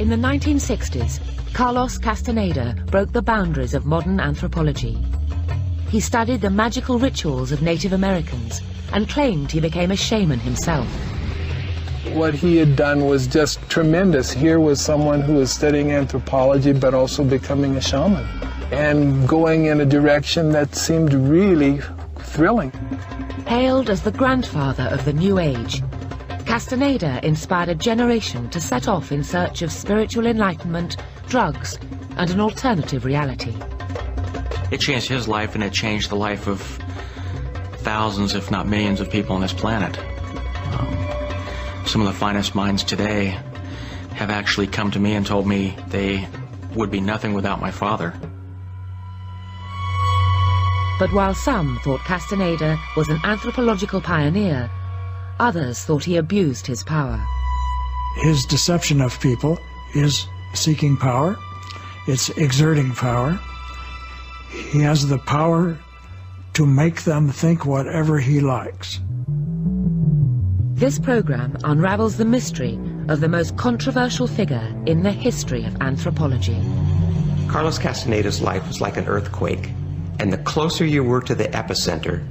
In the 1960s, Carlos Castaneda broke the boundaries of modern anthropology. He studied the magical rituals of Native Americans and claimed he became a shaman himself. What he had done was just tremendous. Here was someone who was studying anthropology but also becoming a shaman and going in a direction that seemed really thrilling. Hailed as the grandfather of the New Age, Castaneda inspired a generation to set off in search of spiritual enlightenment, drugs, and an alternative reality. It changed his life, and it changed the life of thousands, if not millions, of people on this planet. Some of the finest minds today have actually come to me and told me they would be nothing without my father. But while some thought Castaneda was an anthropological pioneer, others thought he abused his power. His deception of people is seeking power. It's exerting power. He has the power to make them think whatever he likes. This program unravels the mystery of the most controversial figure in the history of anthropology. Carlos Castaneda's life was like an earthquake, and the closer you were to the epicenter,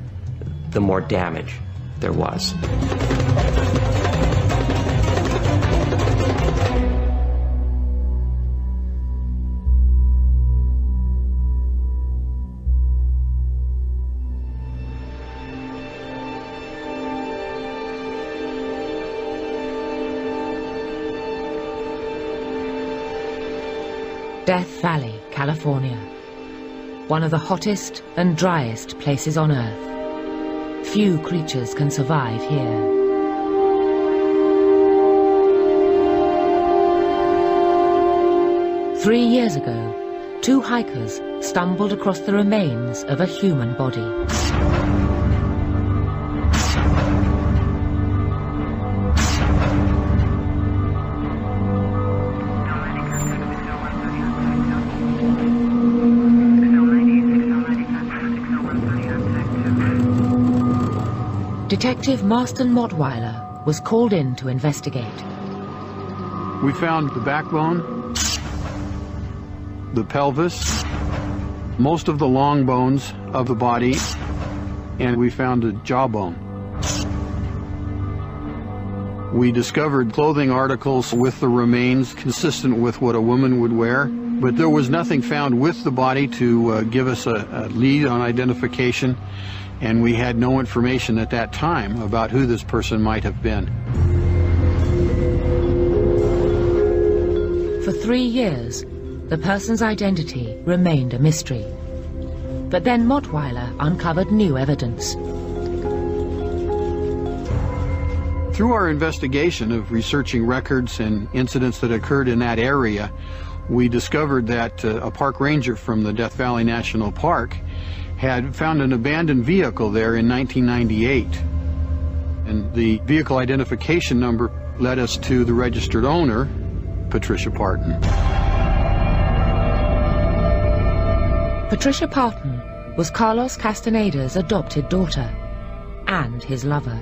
the more damage there was. Death Valley, California. One of the hottest and driest places on Earth. Few creatures can survive here. Three years ago, two hikers stumbled across the remains of a human body. Detective Marston Mottweiler was called in to investigate. We found the backbone, the pelvis, most of the long bones of the body, and we found a jawbone. We discovered clothing articles with the remains consistent with what a woman would wear, but there was nothing found with the body to give us a lead on identification. And we had no information at that time about who this person might have been. For 3 years, the person's identity remained a mystery. But then Mottweiler uncovered new evidence. Through our investigation of researching records and incidents that occurred in that area, we discovered that a park ranger from the Death Valley National Park had found an abandoned vehicle there in 1998. And the vehicle identification number led us to the registered owner, Patricia Parton. Patricia Parton was Carlos Castaneda's adopted daughter and his lover.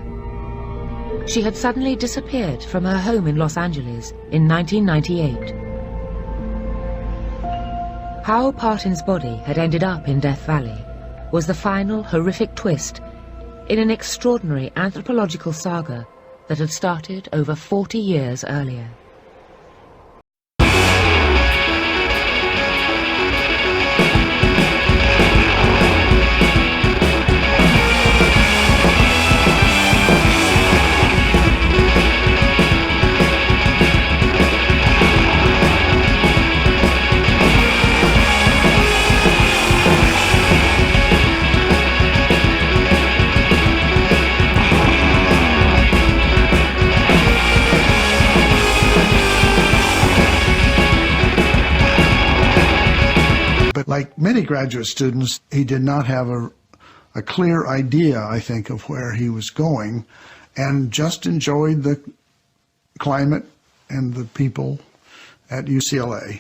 She had suddenly disappeared from her home in Los Angeles in 1998. How Parton's body had ended up in Death Valley was the final horrific twist in an extraordinary anthropological saga that had started over 40 years earlier. Like many graduate students, he did not have a clear idea, I think, of where he was going, and just enjoyed the climate and the people at UCLA.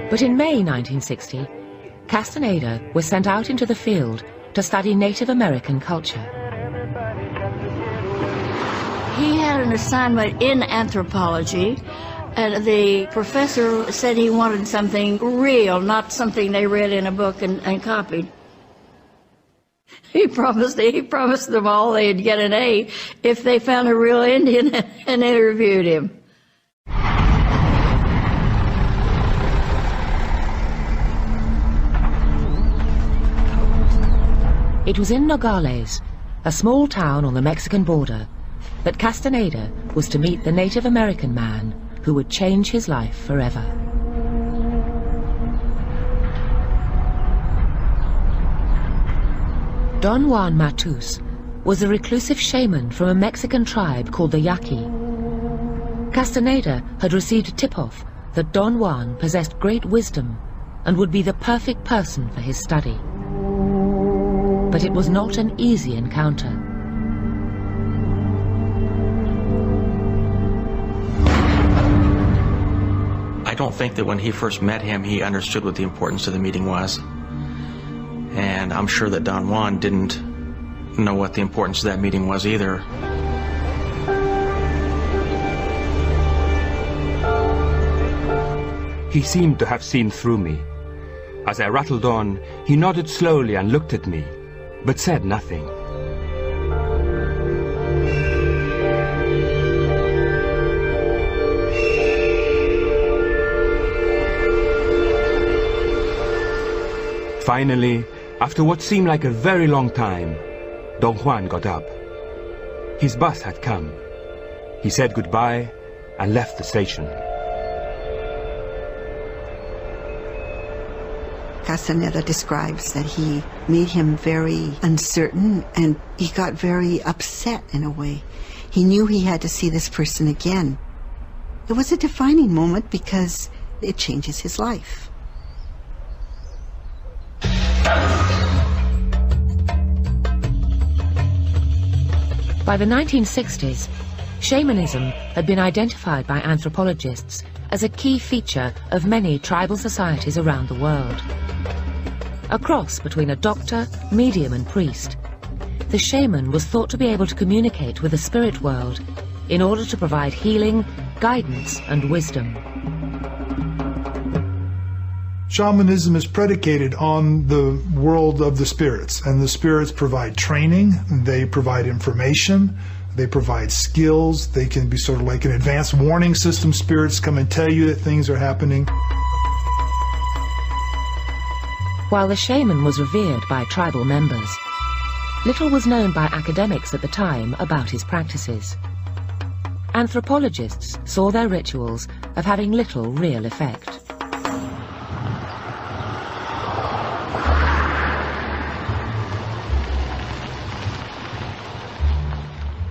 But in May 1960, Castaneda was sent out into the field to study Native American culture. He had an assignment in anthropology, and the professor said he wanted something real, not something they read in a book and copied. He promised them all they'd get an A if they found a real Indian and interviewed him. It was in Nogales, a small town on the Mexican border, that Castaneda was to meet the Native American man who would change his life forever. Don Juan Matus was a reclusive shaman from a Mexican tribe called the Yaqui. Castaneda had received a tip-off that Don Juan possessed great wisdom and would be the perfect person for his study. But it was not an easy encounter. I don't think that when he first met him, he understood what the importance of the meeting was. And I'm sure that Don Juan didn't know what the importance of that meeting was either. He seemed to have seen through me. As I rattled on, he nodded slowly and looked at me, but said nothing. Finally, after what seemed like a very long time, Don Juan got up. His bus had come. He said goodbye and left the station. Castaneda describes that he made him very uncertain, and he got very upset in a way. He knew he had to see this person again. It was a defining moment because it changes his life. By the 1960s, shamanism had been identified by anthropologists as a key feature of many tribal societies around the world. A cross between a doctor, medium and priest, the shaman was thought to be able to communicate with the spirit world in order to provide healing, guidance and wisdom. Shamanism is predicated on the world of the spirits, and the spirits provide training, they provide information, they provide skills, they can be sort of like an advanced warning system. Spirits come and tell you that things are happening. While the shaman was revered by tribal members, little was known by academics at the time about his practices. Anthropologists saw their rituals as having little real effect.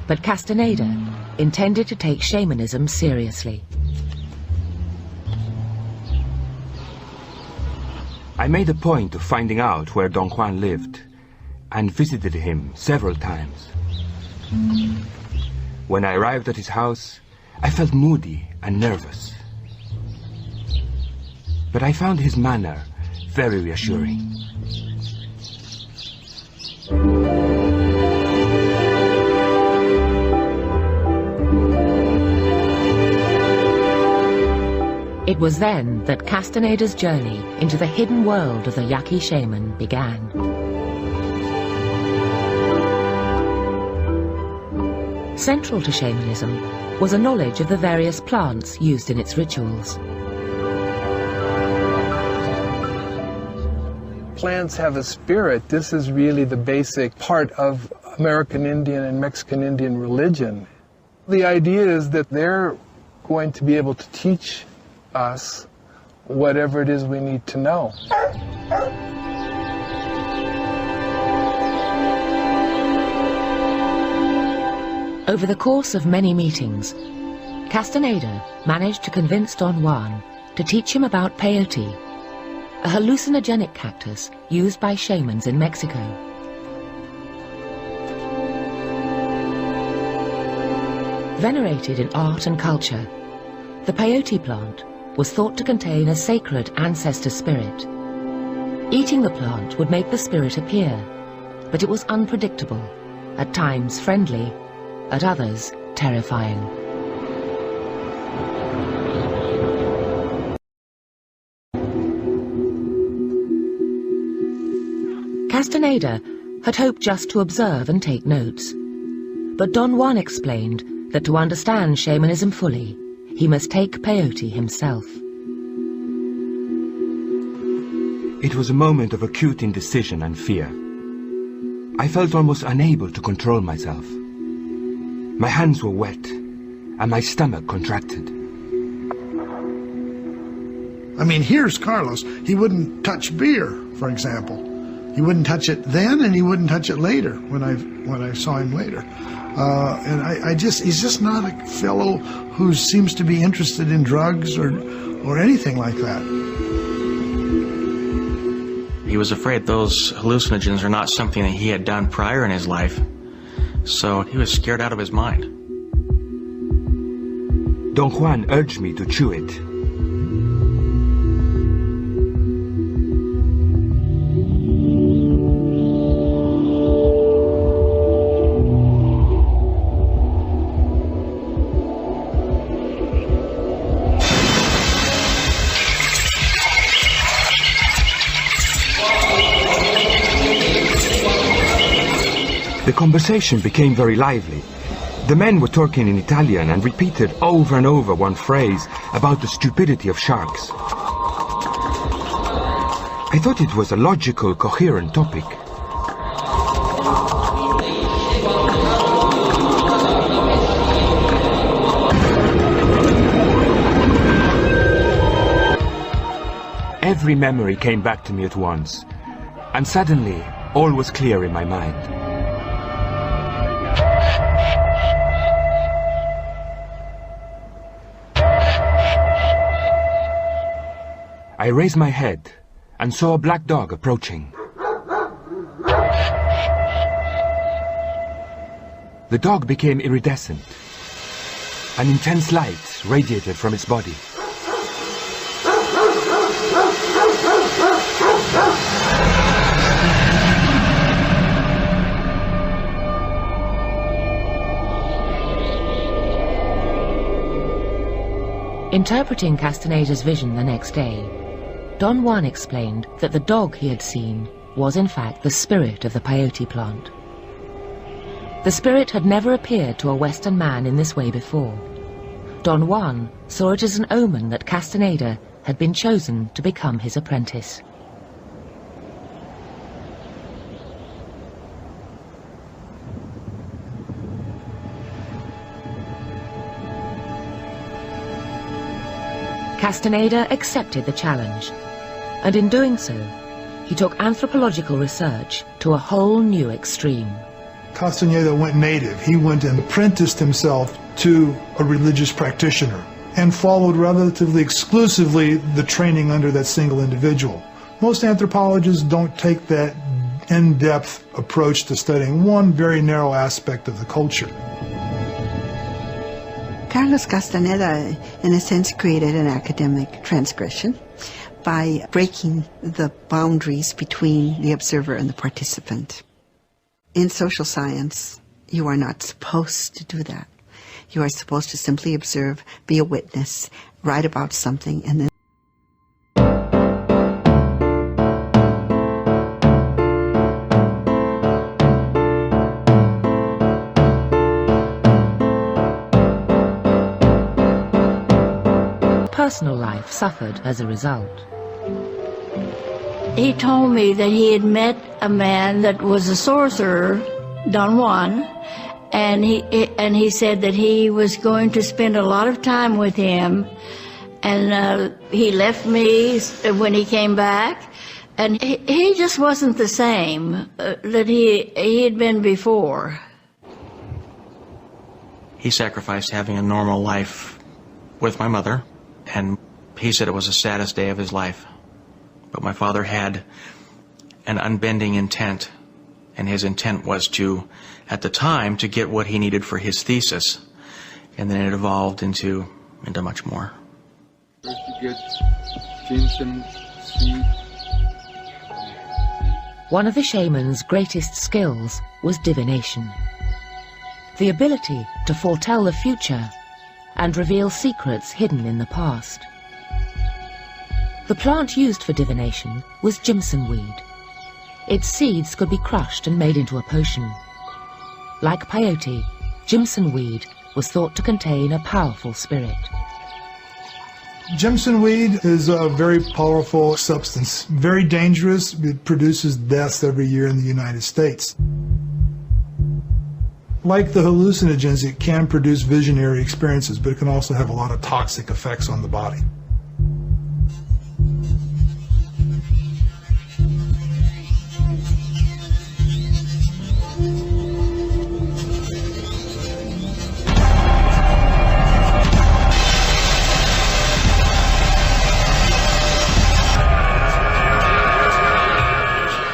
But Castaneda intended to take shamanism seriously. I made a point of finding out where Don Juan lived and visited him several times. When I arrived at his house, I felt moody and nervous. But I found his manner very reassuring. It was then that Castaneda's journey into the hidden world of the Yaqui shaman began. Central to shamanism was a knowledge of the various plants used in its rituals. Plants have a spirit. This is really the basic part of American Indian and Mexican Indian religion. The idea is that they're going to be able to teach us whatever it is we need to know. Over the course of many meetings, Castaneda managed to convince Don Juan to teach him about peyote, a hallucinogenic cactus used by shamans in Mexico. Venerated in art and culture, the peyote plant was thought to contain a sacred ancestor spirit. Eating the plant would make the spirit appear, but it was unpredictable, at times friendly, at others terrifying. Castaneda had hoped just to observe and take notes, but Don Juan explained that to understand shamanism fully, he must take peyote himself. It was a moment of acute indecision and fear. I felt almost unable to control myself. My hands were wet, and my stomach contracted. I mean, here's Carlos. He wouldn't touch beer, for example. He wouldn't touch it then, and he wouldn't touch it later when I saw him later. And he's just not a fellow who seems to be interested in drugs or anything like that. He was afraid those hallucinogens are not something that he had done prior in his life, so he was scared out of his mind. Don Juan urged me to chew it. The conversation became very lively. The men were talking in Italian and repeated over and over one phrase about the stupidity of sharks. I thought it was a logical, coherent topic. Every memory came back to me at once, and suddenly all was clear in my mind. I raised my head and saw a black dog approaching. The dog became iridescent. An intense light radiated from its body. Interpreting Castaneda's vision the next day, Don Juan explained that the dog he had seen was in fact the spirit of the peyote plant. The spirit had never appeared to a Western man in this way before. Don Juan saw it as an omen that Castaneda had been chosen to become his apprentice. Castaneda accepted the challenge, and in doing so, he took anthropological research to a whole new extreme. Castaneda went native. He went and apprenticed himself to a religious practitioner and followed relatively exclusively the training under that single individual. Most anthropologists don't take that in-depth approach to studying one very narrow aspect of the culture. Carlos Castaneda, in a sense, created an academic transgression by breaking the boundaries between the observer and the participant. In social science, you are not supposed to do that. You are supposed to simply observe, be a witness, write about something, and then personal life suffered as a result. He told me that he had met a man that was a sorcerer, Don Juan, and he said that he was going to spend a lot of time with him, and he left me when he came back, and he just wasn't the same that he had been before. He sacrificed having a normal life with my mother, and he said it was the saddest day of his life. But my father had an unbending intent, and his intent was to, at the time, to get what he needed for his thesis, and then it evolved into much more. First you get ginseng seed, one of the shaman's greatest skills was divination. The ability to foretell the future and reveal secrets hidden in the past. The plant used for divination was jimson weed. Its seeds could be crushed and made into a potion. Like peyote, jimson weed was thought to contain a powerful spirit. Jimson weed is a very powerful substance, very dangerous. It produces deaths every year in the United States. Like the hallucinogens, it can produce visionary experiences, but it can also have a lot of toxic effects on the body.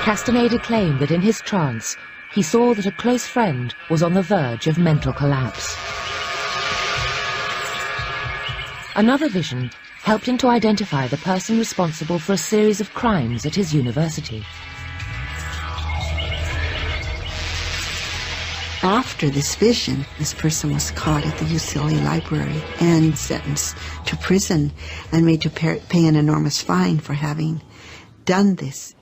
Castaneda claimed that in his trance, he saw that a close friend was on the verge of mental collapse. Another vision helped him to identify the person responsible for a series of crimes at his university. After this vision, this person was caught at the UCLA library and sentenced to prison and made to pay an enormous fine for having done this.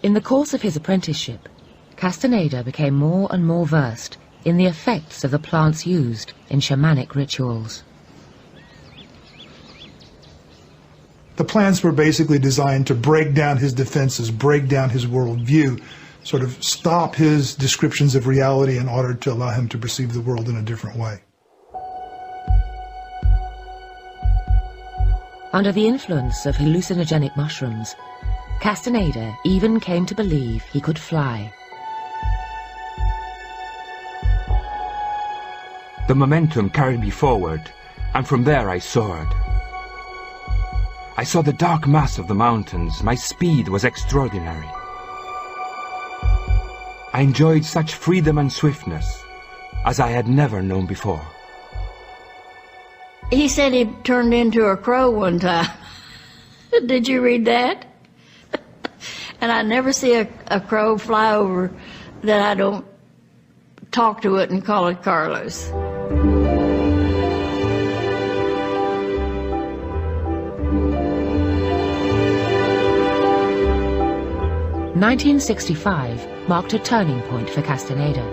In the course of his apprenticeship, Castaneda became more and more versed in the effects of the plants used in shamanic rituals. The plants were basically designed to break down his defenses, break down his worldview, sort of stop his descriptions of reality in order to allow him to perceive the world in a different way. Under the influence of hallucinogenic mushrooms, Castaneda even came to believe he could fly. The momentum carried me forward, and from there I soared. I saw the dark mass of the mountains. My speed was extraordinary. I enjoyed such freedom and swiftness as I had never known before. He said he turned into a crow one time. Did you read that? And I never see a crow fly over that I don't talk to it and call it Carlos. "1965 marked a turning point for Castaneda.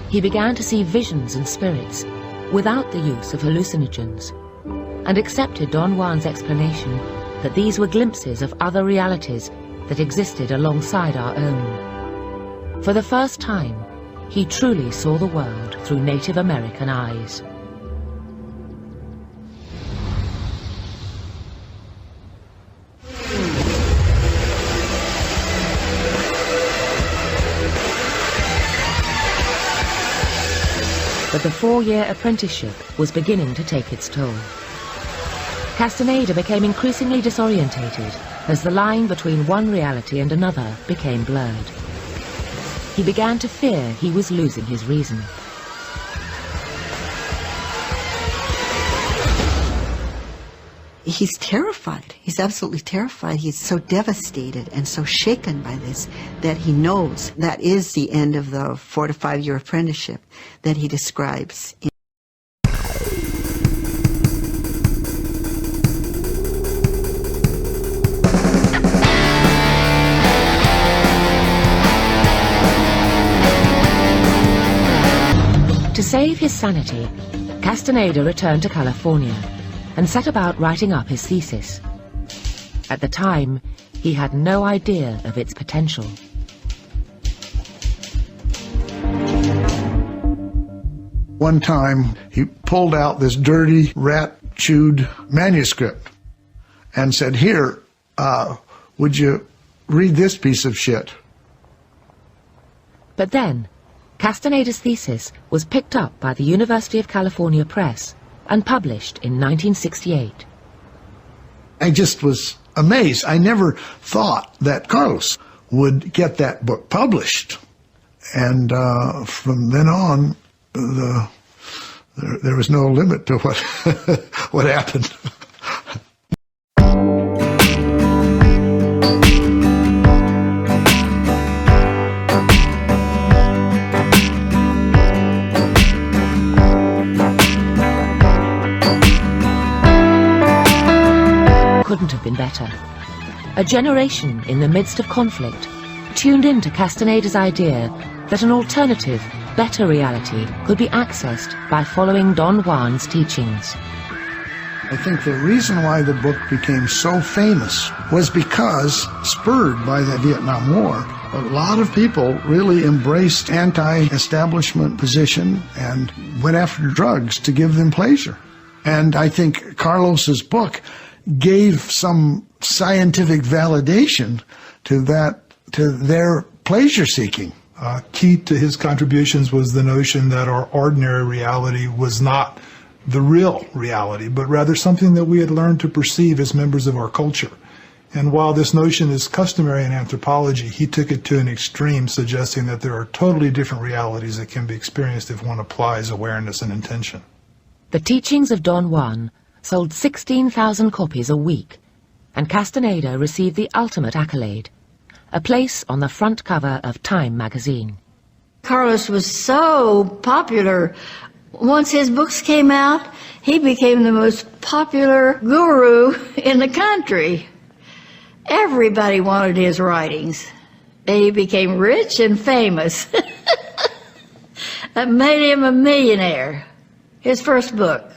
He began to see visions and spirits without the use of hallucinogens, and accepted Don Juan's explanation that these were glimpses of other realities that existed alongside our own. For the first time, he truly saw the world through Native American eyes. But the 4-year apprenticeship was beginning to take its toll. Castaneda became increasingly disorientated as the line between one reality and another became blurred. He began to fear he was losing his reason. He's terrified. He's absolutely terrified. He's so devastated and so shaken by this that he knows that is the end of the 4 to 5 year apprenticeship that he describes. To save his sanity, Castaneda returned to California and set about writing up his thesis. At the time, he had no idea of its potential. One time, he pulled out this dirty, rat-chewed manuscript and said, "Here, would you read this piece of shit?" But then, Castaneda's thesis was picked up by the University of California Press and published in 1968. I just was amazed. I never thought that Carlos would get that book published. And from then on, there was no limit to what happened. couldn't have been better. A generation in the midst of conflict tuned in to Castaneda's idea that an alternative, better reality could be accessed by following Don Juan's teachings. I think the reason why the book became so famous was because, spurred by the Vietnam War, a lot of people really embraced anti-establishment position and went after drugs to give them pleasure. And I think Carlos's book gave some scientific validation to their pleasure seeking. Key to his contributions was the notion that our ordinary reality was not the real reality, but rather something that we had learned to perceive as members of our culture. And while this notion is customary in anthropology, he took it to an extreme, suggesting that there are totally different realities that can be experienced if one applies awareness and intention. The teachings of Don Juan sold 16,000 copies a week, and Castaneda received the ultimate accolade, a place on the front cover of Time magazine. Carlos was so popular. Once his books came out, he became the most popular guru in the country. Everybody wanted his writings. He became rich and famous. That made him a millionaire. His first book.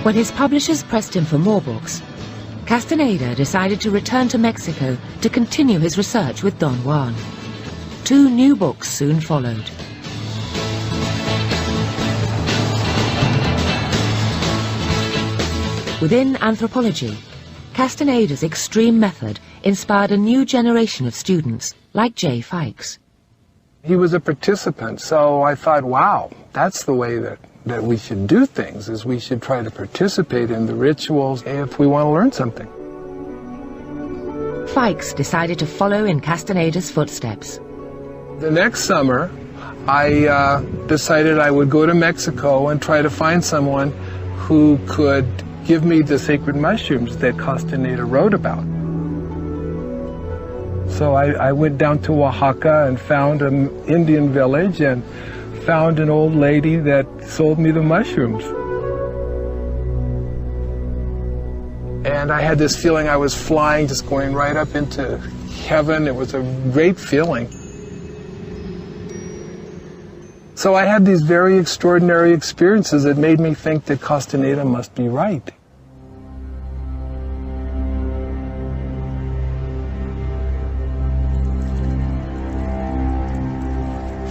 When his publishers pressed him for more books, Castaneda decided to return to Mexico to continue his research with Don Juan. 2 new books soon followed. Within anthropology, Castaneda's extreme method inspired a new generation of students, like J. Fikes. He was a participant, so I thought, wow, that's the way that we should do things, is we should try to participate in the rituals if we want to learn something. Fikes decided to follow in Castaneda's footsteps. The next summer, I decided I would go to Mexico and try to find someone who could give me the sacred mushrooms that Castaneda wrote about. So I went down to Oaxaca and found an Indian village and found an old lady that sold me the mushrooms. And I had this feeling I was flying, just going right up into heaven. It was a great feeling. So I had these very extraordinary experiences that made me think that Castaneda must be right.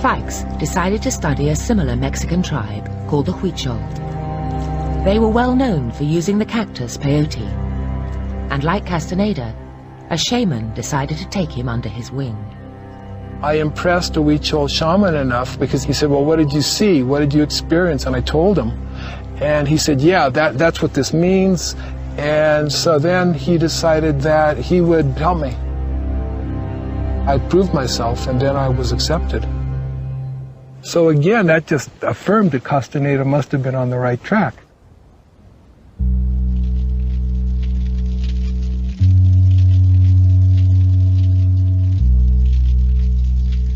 Fikes decided to study a similar Mexican tribe called the Huichol. They were well known for using the cactus peyote, and like Castaneda, a shaman decided to take him under his wing. I impressed a Huichol shaman enough because he said, well, what did you see? What did you experience? And I told him. And he said, yeah, that's what this means. And so then he decided that he would help me. I proved myself, and then I was accepted. So again, that just affirmed that Castaneda must have been on the right track.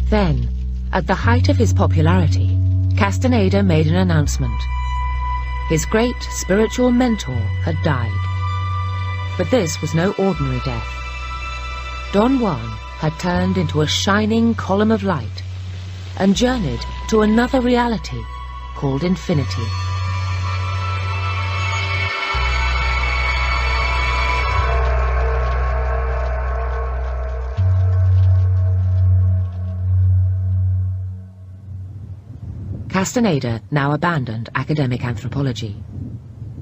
Then, at the height of his popularity, Castaneda made an announcement. His great spiritual mentor had died. But this was no ordinary death. Don Juan had turned into a shining column of light and journeyed to another reality called infinity. Castaneda now abandoned academic anthropology.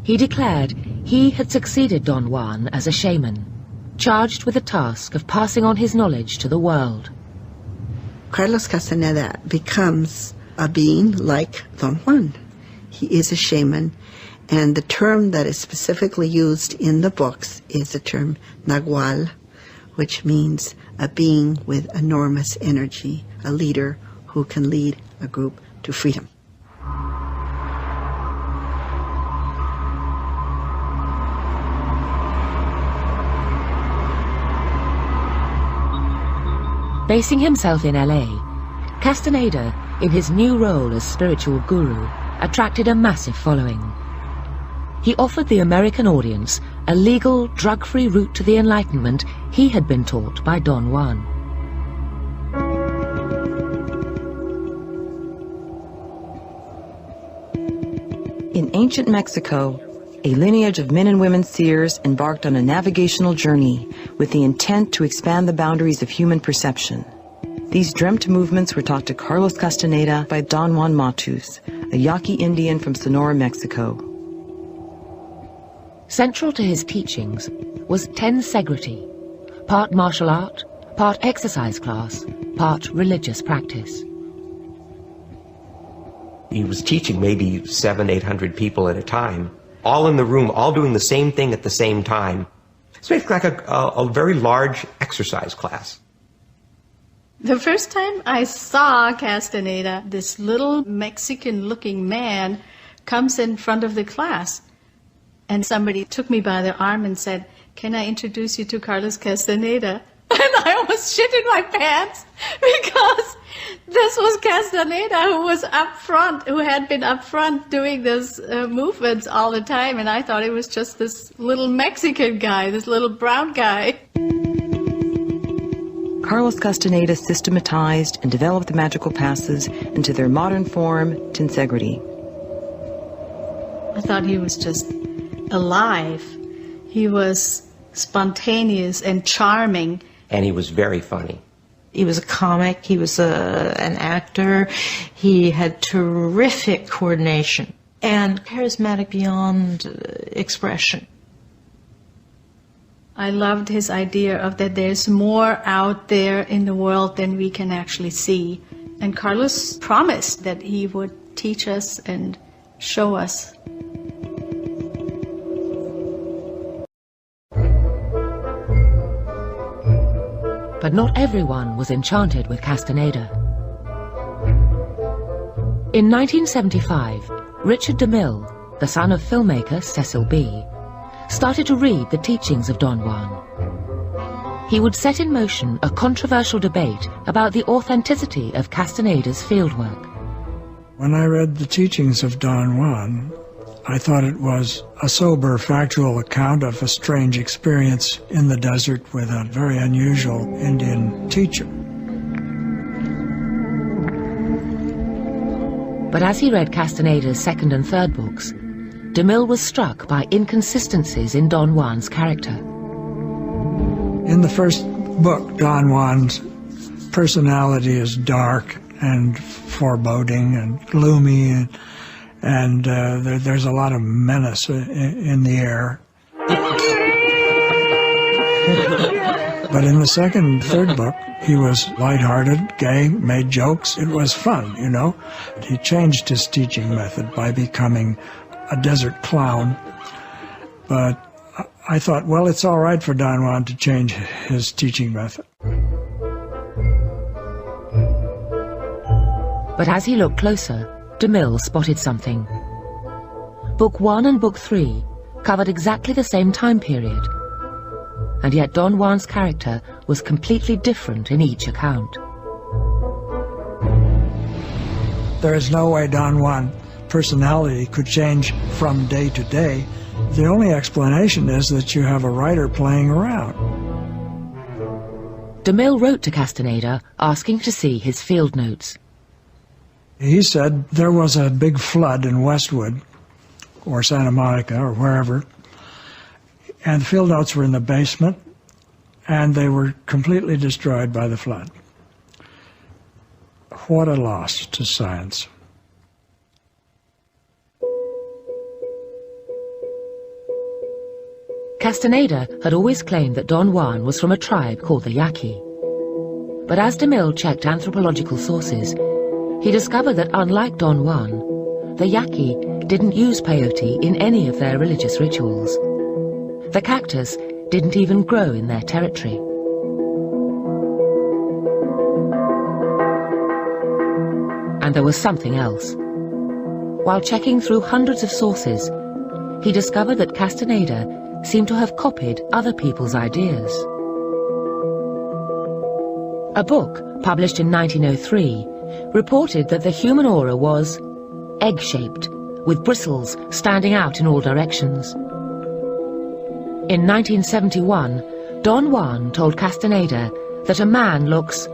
He declared he had succeeded Don Juan as a shaman, charged with the task of passing on his knowledge to the world. Carlos Castaneda becomes a being like Don Juan. He is a shaman, and the term that is specifically used in the books is the term Nagual, which means a being with enormous energy, a leader who can lead a group to freedom. Basing himself in LA, Castaneda, in his new role as spiritual guru attracted a massive following. He offered the American audience a legal, drug-free route to the Enlightenment he had been taught by Don Juan. In ancient Mexico, a lineage of men and women seers embarked on a navigational journey with the intent to expand the boundaries of human perception. These dreamt movements were taught to Carlos Castaneda by Don Juan Matus, a Yaqui Indian from Sonora, Mexico. Central to his teachings was tensegrity, part martial art, part exercise class, part religious practice. He was teaching maybe 700, 800 people at a time, all in the room, all doing the same thing at the same time. It's basically like a very large exercise class. The first time I saw Castaneda, this little Mexican-looking man comes in front of the class, and somebody took me by the arm and said, "Can I introduce you to Carlos Castaneda?" And I almost shit in my pants because this was Castaneda, who was up front, who had been up front doing those movements all the time, and I thought it was just this little Mexican guy, this little brown guy. Carlos Castaneda systematized and developed the magical passes into their modern form, tensegrity. I thought he was just alive. He was spontaneous and charming. And he was very funny. He was a comic, he was an actor, he had terrific coordination and charismatic beyond expression. I loved his idea of that there's more out there in the world than we can actually see. And Carlos promised that he would teach us and show us. But not everyone was enchanted with Castaneda. In 1975, Richard DeMille, the son of filmmaker Cecil B., started to read the teachings of Don Juan. He would set in motion a controversial debate about the authenticity of Castaneda's fieldwork. When I read the teachings of Don Juan, I thought it was a sober, factual account of a strange experience in the desert with a very unusual Indian teacher. But as he read Castaneda's second and third books, DeMille was struck by inconsistencies in Don Juan's character. In the first book, Don Juan's personality is dark and foreboding and gloomy, and there's a lot of menace in the air. But in the second and third book, he was lighthearted, gay, made jokes. It was fun, you know. He changed his teaching method by becoming a desert clown. But I thought, well, it's all right for Don Juan to change his teaching method. But as he looked closer, DeMille spotted something. Book 1 and Book 3 covered exactly the same time period, and yet Don Juan's character was completely different in each account. There is no way Don Juan's personality could change from day to day. The only explanation is that you have a writer playing around. DeMille wrote to Castaneda asking to see his field notes. He said there was a big flood in Westwood, or Santa Monica, or wherever, and the field notes were in the basement, and they were completely destroyed by the flood. What a loss to science. Castaneda had always claimed that Don Juan was from a tribe called the Yaqui. But as DeMille checked anthropological sources, he discovered that unlike Don Juan, the Yaqui didn't use peyote in any of their religious rituals. The cactus didn't even grow in their territory. And there was something else. While checking through hundreds of sources, he discovered that Castaneda seemed to have copied other people's ideas. A book published in 1903 reported that the human aura was egg-shaped, with bristles standing out in all directions. In 1971, Don Juan told Castaneda that a man looks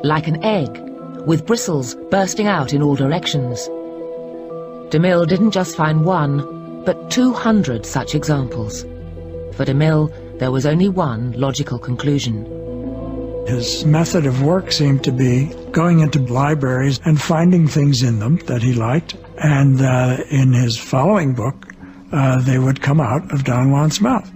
like an egg, with bristles bursting out in all directions. DeMille didn't just find one, but 200 such examples. For DeMille, there was only one logical conclusion. His method of work seemed to be going into libraries and finding things in them that he liked, and in his following book, they would come out of Don Juan's mouth.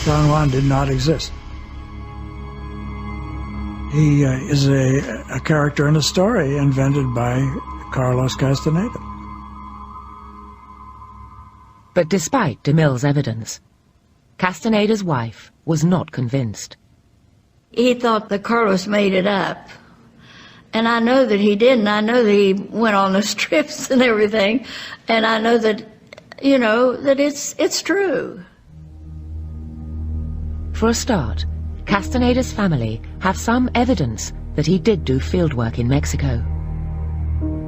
Don Juan did not exist. He is a character in a story invented by Carlos Castaneda. But despite DeMille's evidence, Castaneda's wife was not convinced. He thought that Carlos made it up. And I know that he didn't. I know that he went on those trips and everything. And I know that, you know, that it's true. For a start, Castaneda's family have some evidence that he did do fieldwork in Mexico.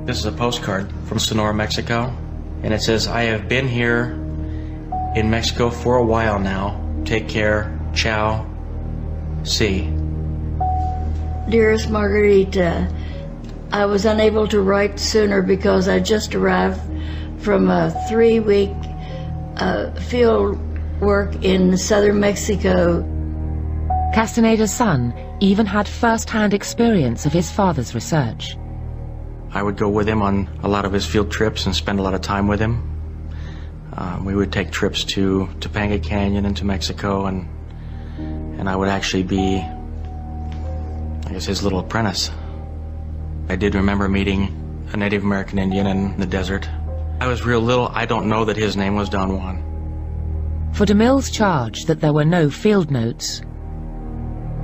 This is a postcard from Sonora, Mexico, and it says, "I have been here in Mexico for a while now. Take care. Ciao. See." Dearest Margarita, I was unable to write sooner because I just arrived from a 3-week field work in southern Mexico. Castaneda's son even had first-hand experience of his father's research. I would go with him on a lot of his field trips and spend a lot of time with him. We would take trips to Topanga Canyon and to Mexico, and I would actually be, I guess, his little apprentice. I did remember meeting a Native American Indian in the desert. I was real little. I don't know that his name was Don Juan. For DeMille's charge that there were no field notes,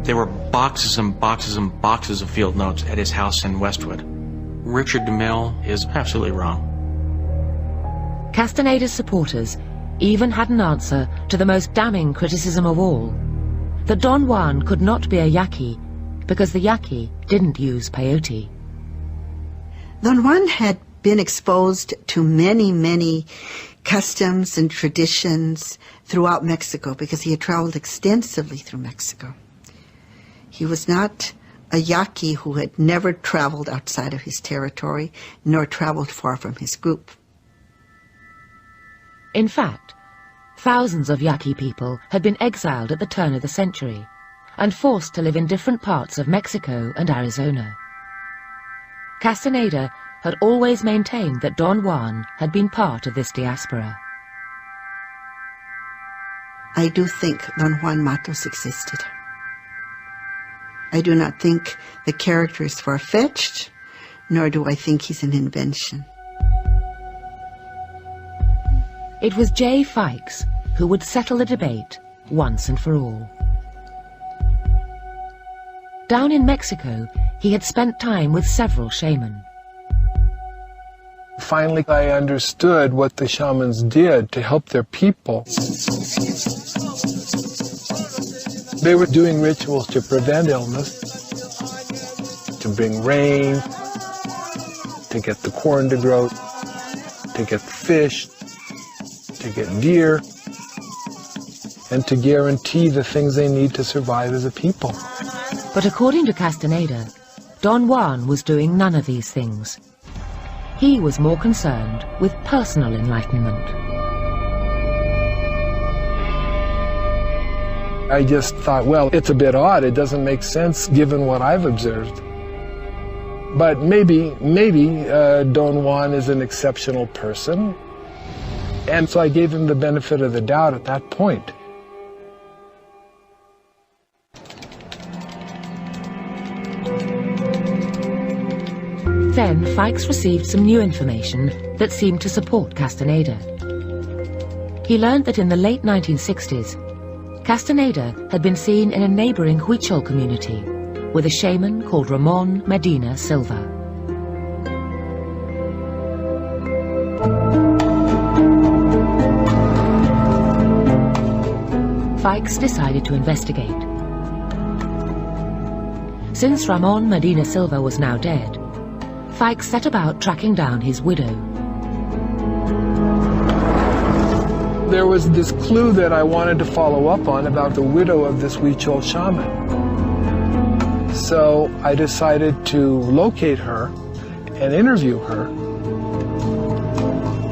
there were boxes and boxes and boxes of field notes at his house in Westwood. Richard DeMille is absolutely wrong. Castaneda's supporters even had an answer to the most damning criticism of all, that Don Juan could not be a Yaqui because the Yaqui didn't use peyote. Don Juan had been exposed to many, many customs and traditions throughout Mexico because he had traveled extensively through Mexico. He was not a Yaqui who had never traveled outside of his territory nor traveled far from his group. In fact, thousands of Yaqui people had been exiled at the turn of the century and forced to live in different parts of Mexico and Arizona. Castaneda had always maintained that Don Juan had been part of this diaspora. I do think Don Juan Matos existed. I do not think the character is far-fetched, nor do I think he's an invention. It was J. Fikes who would settle the debate once and for all. Down in Mexico, he had spent time with several shamans. Finally, I understood what the shamans did to help their people. They were doing rituals to prevent illness, to bring rain, to get the corn to grow, to get fish, to get deer, and to guarantee the things they need to survive as a people. But according to Castaneda, Don Juan was doing none of these things. He was more concerned with personal enlightenment. I just thought, well, it's a bit odd. It doesn't make sense given what I've observed. But maybe Don Juan is an exceptional person. And so I gave him the benefit of the doubt at that point. Then Fikes received some new information that seemed to support Castaneda. He learned that in the late 1960s, Castaneda had been seen in a neighboring Huichol community with a shaman called Ramon Medina Silva. Fikes decided to investigate. Since Ramon Medina Silva was now dead, Fikes set about tracking down his widow. There was this clue that I wanted to follow up on about the widow of this Huichol shaman. So I decided to locate her and interview her.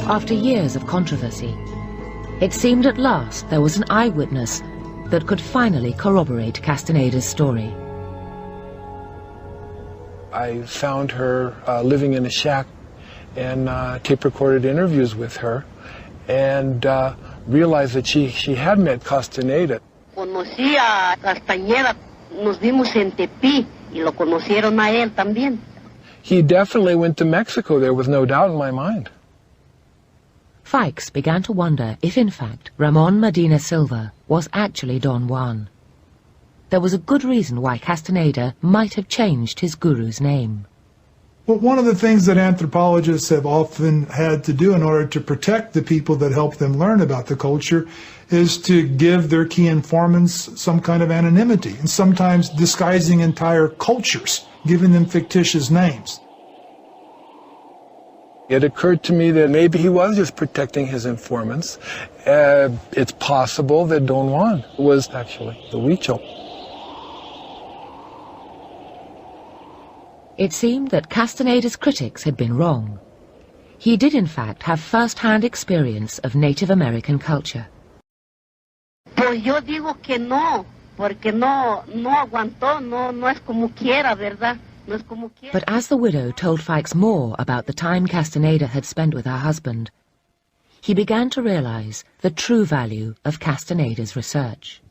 After years of controversy, it seemed at last there was an eyewitness that could finally corroborate Castaneda's story. I found her living in a shack and tape-recorded interviews with her, and realized that she had met Castaneda. Conocí a Castañeda, nos vimos en Tepi y lo conocieron a él también. He definitely went to Mexico, there was no doubt in my mind. Fikes began to wonder if in fact Ramon Medina Silva was actually Don Juan. There was a good reason why Castaneda might have changed his guru's name. Well, one of the things that anthropologists have often had to do in order to protect the people that help them learn about the culture is to give their key informants some kind of anonymity, and sometimes disguising entire cultures, giving them fictitious names. It occurred to me that maybe he was just protecting his informants. It's possible that Don Juan was actually the Huichol. It seemed that Castaneda's critics had been wrong. He did in fact have first-hand experience of Native American culture. Pues yo digo que no, porque no aguantó, no es como quiera, ¿verdad? No es como quiera. But as the widow told Fikes more about the time Castaneda had spent with her husband, he began to realize the true value of Castaneda's research.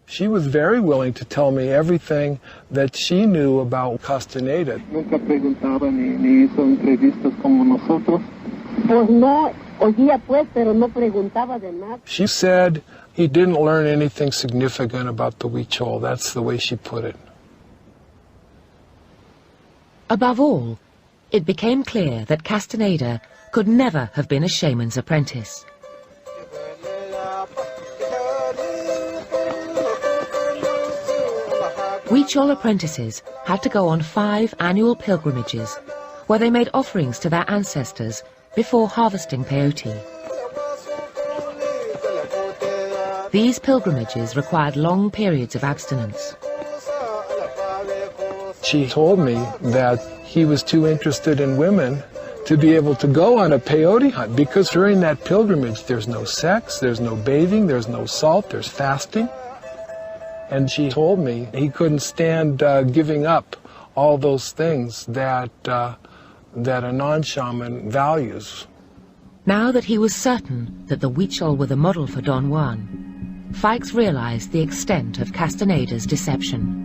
She was very willing to tell me everything that she knew about Castaneda. Nunca preguntaba ni hizo entrevistas como nosotros. Pues no, oía pues, pero no preguntaba de nada. She said he didn't learn anything significant about the Huichol. That's the way she put it. Above all, it became clear that Castaneda could never have been a shaman's apprentice. Huichol apprentices had to go on 5 annual pilgrimages where they made offerings to their ancestors before harvesting peyote. These pilgrimages required long periods of abstinence. She told me that he was too interested in women to be able to go on a peyote hunt, because during that pilgrimage there's no sex, there's no bathing, there's no salt, there's fasting. And she told me he couldn't stand giving up all those things that a non-shaman values. Now that he was certain that the Huichol were the model for Don Juan, Fikes realized the extent of Castaneda's deception.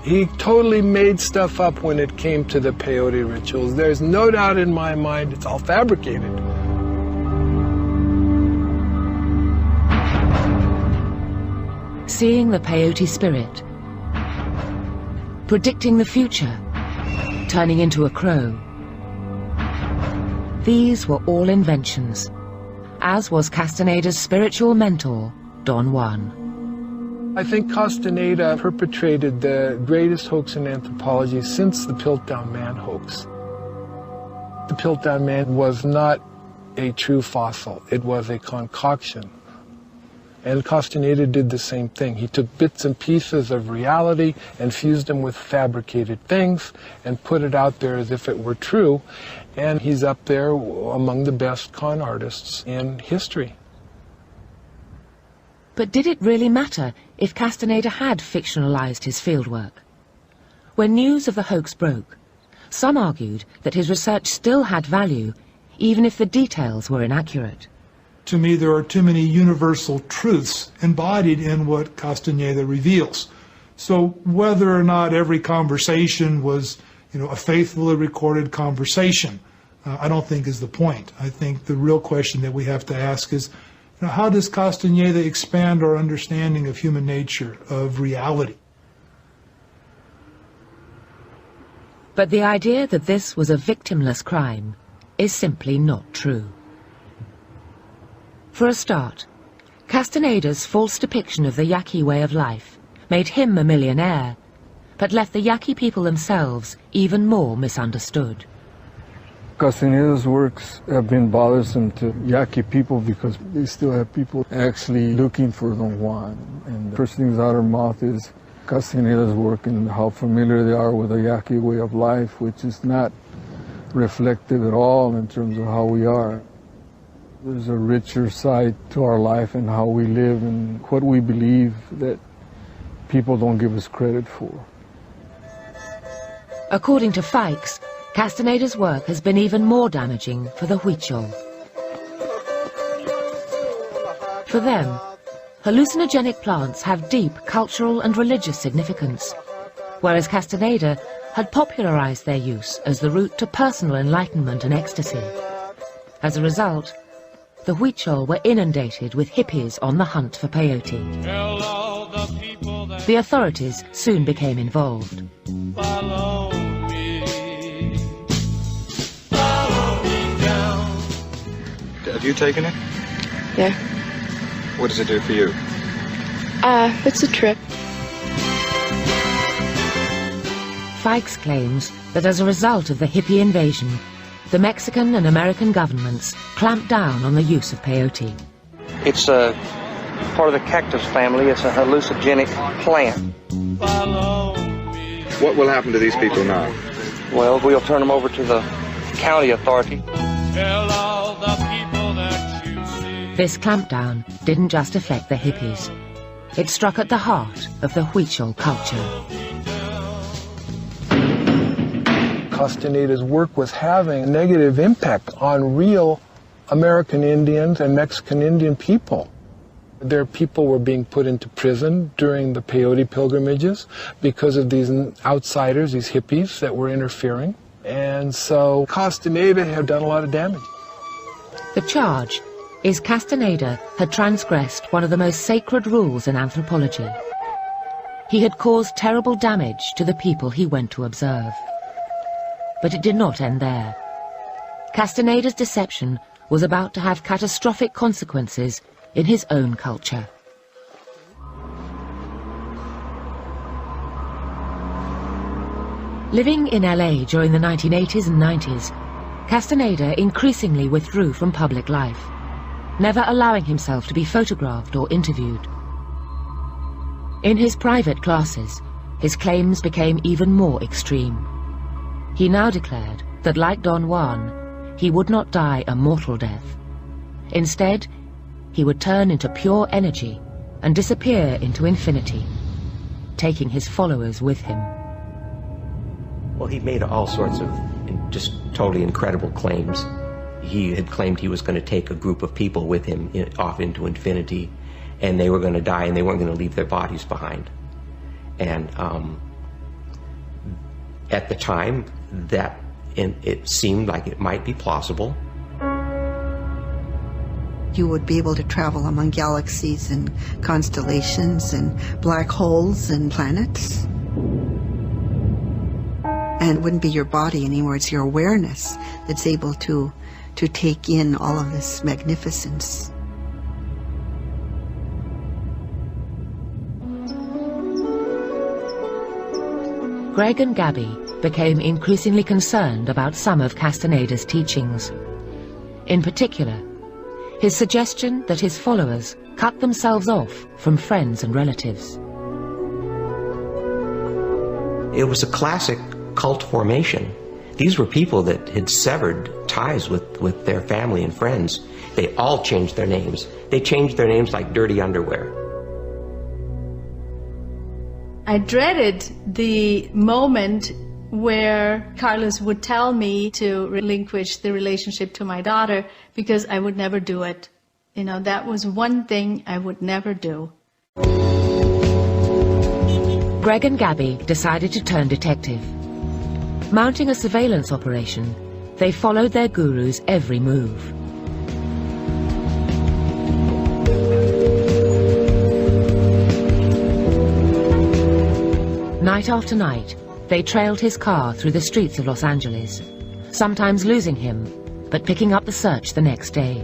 He totally made stuff up when it came to the peyote rituals. There's no doubt in my mind it's all fabricated. Seeing the peyote spirit, predicting the future, turning into a crow. These were all inventions, as was Castaneda's spiritual mentor, Don Juan. I think Castaneda perpetrated the greatest hoax in anthropology since the Piltdown Man hoax. The Piltdown Man was not a true fossil, it was a concoction. And Castaneda did the same thing. He took bits and pieces of reality and fused them with fabricated things and put it out there as if it were true. And he's up there among the best con artists in history. But did it really matter if Castaneda had fictionalized his fieldwork? When news of the hoax broke, some argued that his research still had value, even if the details were inaccurate. To me, there are too many universal truths embodied in what Castaneda reveals. So whether or not every conversation was, a faithfully recorded conversation, I don't think is the point. I think the real question that we have to ask is, how does Castaneda expand our understanding of human nature, of reality? But the idea that this was a victimless crime is simply not true. For a start, Castaneda's false depiction of the Yaqui way of life made him a millionaire, but left the Yaqui people themselves even more misunderstood. Castaneda's works have been bothersome to Yaqui people because they still have people actually looking for Don Juan. And the first things out of their mouth is Castaneda's work and how familiar they are with the Yaqui way of life, which is not reflective at all in terms of how we are. There's a richer side to our life and how we live and what we believe that people don't give us credit for. According to Fikes, Castaneda's work has been even more damaging for the Huichol. For them, hallucinogenic plants have deep cultural and religious significance, whereas Castaneda had popularized their use as the route to personal enlightenment and ecstasy. As a result, the Huichol were inundated with hippies on the hunt for peyote. The authorities soon became involved. Follow me down. Have you taken it? Yeah. What does it do for you? It's a trip. Fikes claims that as a result of the hippie invasion, the Mexican and American governments clamped down on the use of peyote. It's a part of the cactus family. It's a hallucinogenic plant. What will happen to these people now? Well, we'll turn them over to the county authority. This clampdown didn't just affect the hippies. It struck at the heart of the Huichol culture. Castaneda's work was having a negative impact on real American Indians and Mexican Indian people. Their people were being put into prison during the peyote pilgrimages because of these outsiders, these hippies that were interfering. And so Castaneda had done a lot of damage. The charge is Castaneda had transgressed one of the most sacred rules in anthropology. He had caused terrible damage to the people he went to observe. But it did not end there. Castaneda's deception was about to have catastrophic consequences in his own culture. Living in LA during the 1980s and 90s, Castaneda increasingly withdrew from public life, never allowing himself to be photographed or interviewed. In his private classes, his claims became even more extreme. He now declared that, like Don Juan, he would not die a mortal death. Instead, he would turn into pure energy and disappear into infinity, taking his followers with him. Well, he made all sorts of just totally incredible claims. He had claimed he was going to take a group of people with him off into infinity, and they were going to die and they weren't going to leave their bodies behind. And at the time, it seemed like it might be plausible. You would be able to travel among galaxies and constellations and black holes and planets. And it wouldn't be your body anymore, it's your awareness that's able to take in all of this magnificence. Greg and Gabby became increasingly concerned about some of Castaneda's teachings. In particular, his suggestion that his followers cut themselves off from friends and relatives. It was a classic cult formation. These were people that had severed ties with their family and friends. They all changed their names. They changed their names like dirty underwear. I dreaded the moment where Carlos would tell me to relinquish the relationship to my daughter, because I would never do it. You know, that was one thing I would never do. Greg and Gabby decided to turn detective. Mounting a surveillance operation, they followed their guru's every move. Night after night, They trailed his car through the streets of Los Angeles, sometimes losing him, but picking up the search the next day.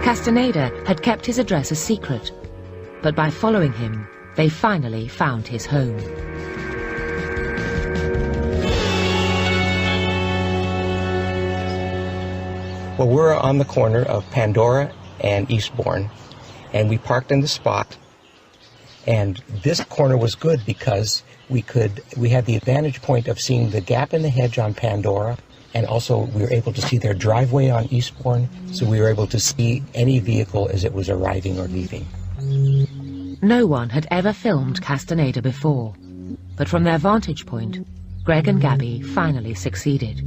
Castaneda had kept his address a secret, but by following him, they finally found his home. Well, we're on the corner of Pandora and Eastbourne, and we parked in the spot. And this corner was good because we had the advantage point of seeing the gap in the hedge on Pandora, and also we were able to see their driveway on Eastbourne, so we were able to see any vehicle as it was arriving or leaving. No one had ever filmed Castaneda before, but from their vantage point, Greg and Gabby finally succeeded.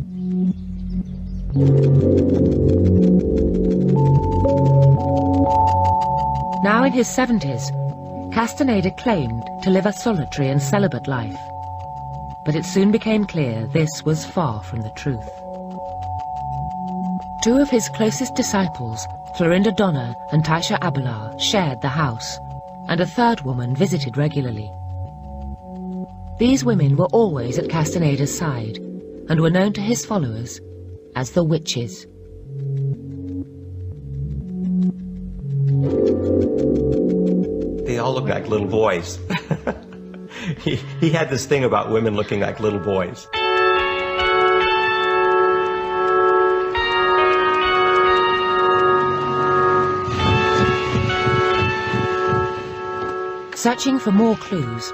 Now in his 70s, Castaneda claimed to live a solitary and celibate life, but it soon became clear this was far from the truth. Two of his closest disciples, Florinda Donner and Taisha Abelar, shared the house, and a third woman visited regularly. These women were always at Castaneda's side, and were known to his followers as the witches. They all look like little boys. He had this thing about women looking like little boys. Searching for more clues,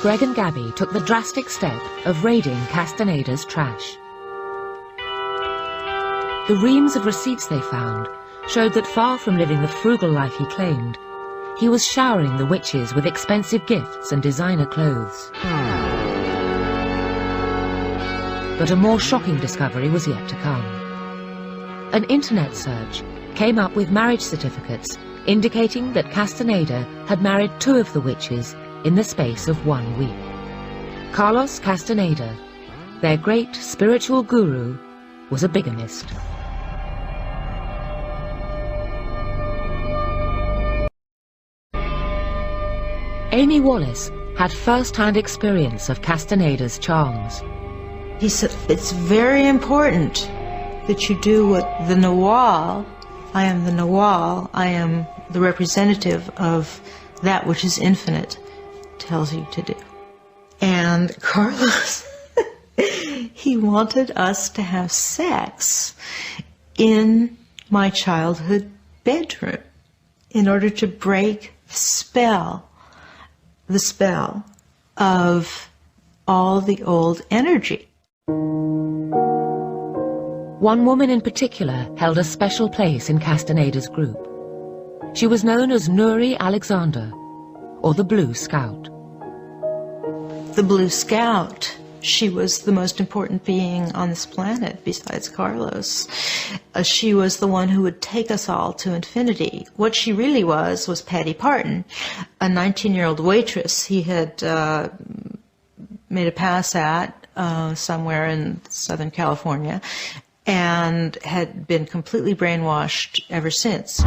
Greg and Gabby took the drastic step of raiding Castaneda's trash. The reams of receipts they found showed that far from living the frugal life he claimed, he was showering the witches with expensive gifts and designer clothes. But a more shocking discovery was yet to come. An internet search came up with marriage certificates indicating that Castaneda had married two of the witches in the space of 1 week. Carlos Castaneda, their great spiritual guru, was a bigamist. Amy Wallace had first-hand experience of Castaneda's charms. He said, it's very important that you do what the Nawal, I am the Nawal, I am the representative of that which is infinite, tells you to do. And Carlos, he wanted us to have sex in my childhood bedroom in order to break the spell of all the old energy. One woman in particular held a special place in Castaneda's group. She was known as Nuri Alexander, or the Blue Scout. The Blue Scout. She was the most important being on this planet besides Carlos. She was the one who would take us all to infinity. What she really was Patty Parton, a 19-year-old waitress he had made a pass at somewhere in Southern California and had been completely brainwashed ever since.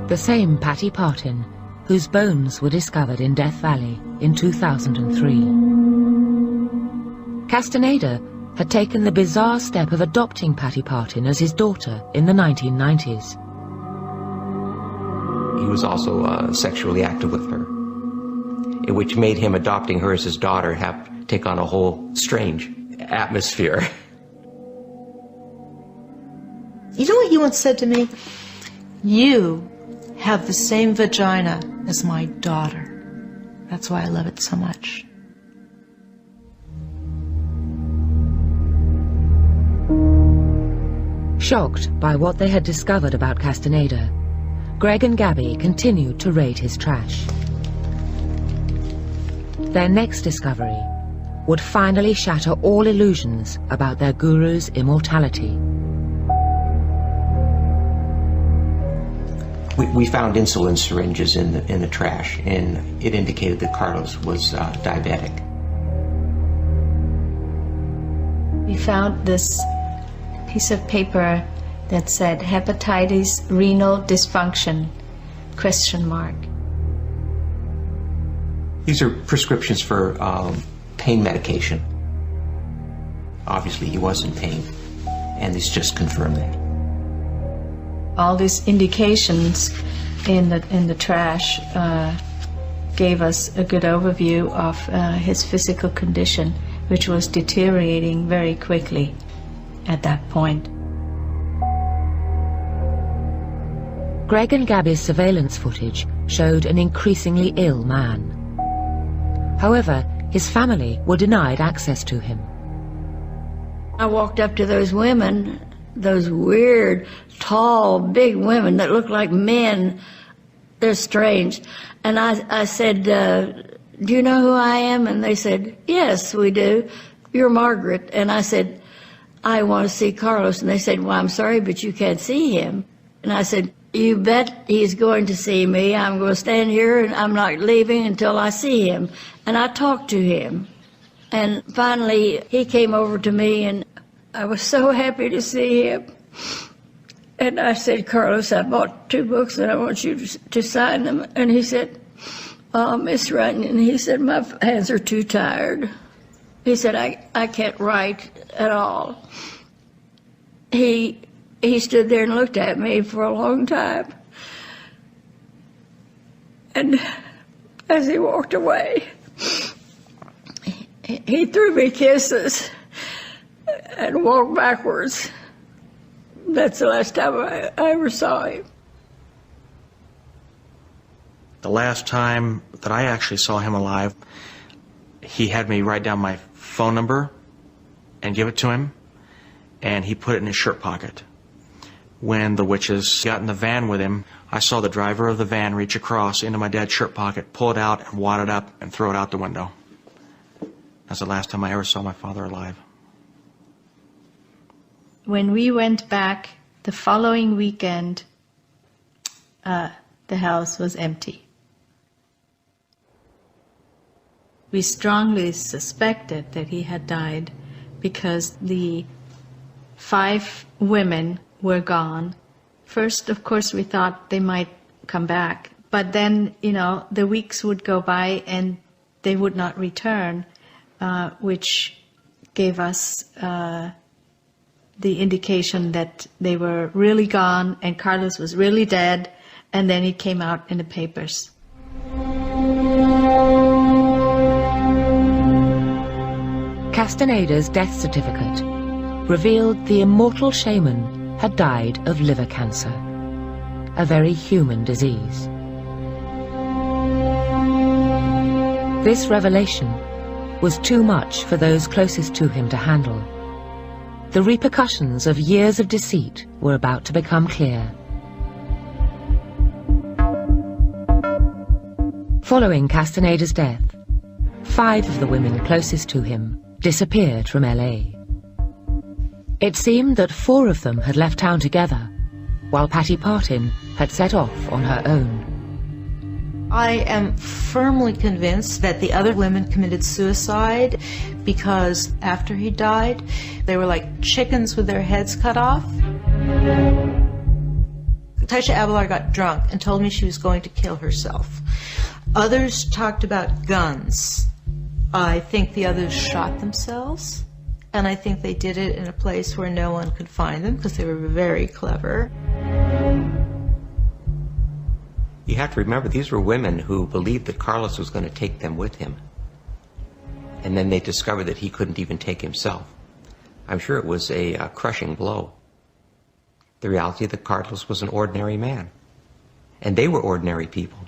The same Patty Parton, whose bones were discovered in Death Valley in 2003. Castaneda had taken the bizarre step of adopting Patty Parton as his daughter in the 1990s. He was also sexually active with her, which made him adopting her as his daughter take on a whole strange atmosphere. You know what he once said to me? You have the same vagina as my daughter. That's why I love it so much. Shocked by what they had discovered about Castaneda, Greg and Gabby continued to raid his trash. Their next discovery would finally shatter all illusions about their guru's immortality. We found insulin syringes in the trash, and it indicated that Carlos was diabetic. We found this piece of paper that said hepatitis, renal dysfunction, ? These are prescriptions for pain medication. Obviously, he was in pain, and this just confirmed that. All these indications in the trash gave us a good overview of his physical condition, which was deteriorating very quickly at that point. Greg and Gabby's surveillance footage showed an increasingly ill man. However, his family were denied access to him. I walked up to those women, those weird, tall, big women that look like men. They're strange. And I said, do you know who I am? And they said, yes, we do. You're Margaret. And I said, I want to see Carlos. And they said, well, I'm sorry, but you can't see him. And I said, you bet he's going to see me. I'm going to stand here and I'm not leaving until I see him. And I talked to him. And finally, he came over to me, and I was so happy to see him. And I said, Carlos, I bought 2 books and I want you to sign them. And he said, oh, Miss Runyon, he said, my hands are too tired. He said, I can't write at all. He stood there and looked at me for a long time. And as he walked away, he threw me kisses and walked backwards. That's the last time I ever saw him. The last time that I actually saw him alive, he had me write down my phone number and give it to him, and he put it in his shirt pocket. When the witches got in the van with him, I saw the driver of the van reach across into my dad's shirt pocket, pull it out, and wad it up and throw it out the window. That's the last time I ever saw my father alive. When we went back the following weekend, the house was empty. We strongly suspected that he had died because the 5 women were gone. First, of course, we thought they might come back, but then, the weeks would go by and they would not return, which gave us the indication that they were really gone and Carlos was really dead, and then he came out in the papers. Castaneda's death certificate revealed the immortal shaman had died of liver cancer, a very human disease. This revelation was too much for those closest to him to handle. The repercussions of years of deceit were about to become clear. Following Castaneda's death, 5 of the women closest to him disappeared from LA. It seemed that 4 of them had left town together, while Patty Partin had set off on her own. I am firmly convinced that the other women committed suicide because after he died, they were like chickens with their heads cut off. Taisha Abelard got drunk and told me she was going to kill herself. Others talked about guns. I think the others shot themselves, and I think they did it in a place where no one could find them because they were very clever. You have to remember, these were women who believed that Carlos was going to take them with him. And then they discovered that he couldn't even take himself. I'm sure it was a crushing blow. The reality that Carlos was an ordinary man. And they were ordinary people.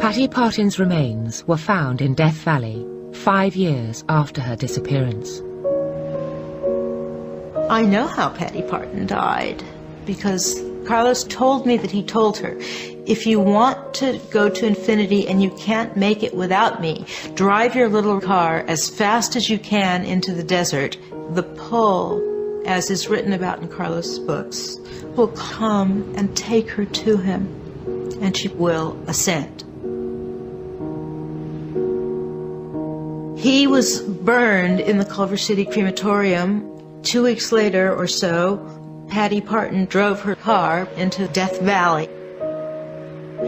Patty Partin's remains were found in Death Valley 5 years after her disappearance. I know how Patty Partin died because Carlos told me that he told her, if you want to go to infinity and you can't make it without me, drive your little car as fast as you can into the desert. The pull, as is written about in Carlos' books, will come and take her to him, and she will ascend. He was burned in the Culver City crematorium. 2 weeks later or so, Patty Parton drove her car into Death Valley.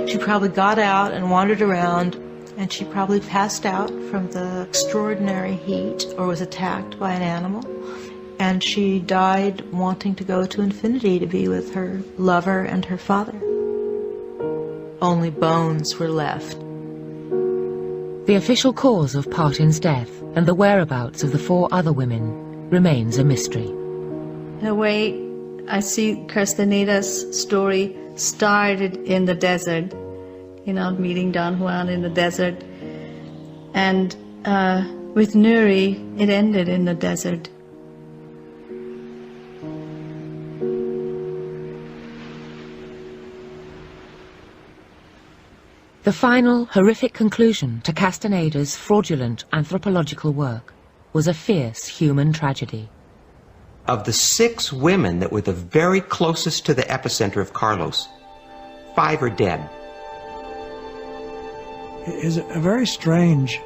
She probably got out and wandered around, and she probably passed out from the extraordinary heat or was attacked by an animal. And she died wanting to go to infinity to be with her lover and her father. Only bones were left. The official cause of Parton's death and the whereabouts of the 4 other women remains a mystery. In a way, I see Castaneda's story started in the desert, meeting Don Juan in the desert. And with Nuri, it ended in the desert. The final horrific conclusion to Castaneda's fraudulent anthropological work was a fierce human tragedy. Of the 6 women that were the very closest to the epicenter of Carlos, 5 are dead. Is a very strange,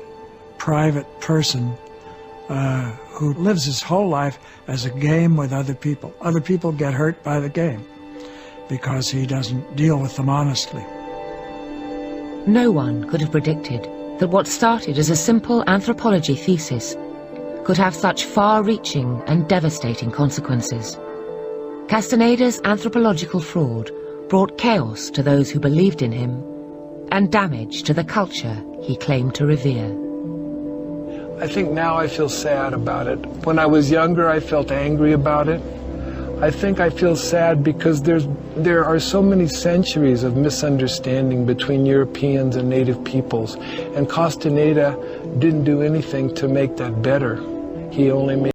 private person who lives his whole life as a game with other people. Other people get hurt by the game because he doesn't deal with them honestly. No one could have predicted that what started as a simple anthropology thesis could have such far-reaching and devastating consequences. Castaneda's anthropological fraud brought chaos to those who believed in him and damage to the culture he claimed to revere. I think now I feel sad about it. When I was younger, I felt angry about it. I think I feel sad because there are so many centuries of misunderstanding between Europeans and native peoples, and Castaneda didn't do anything to make that better. He only made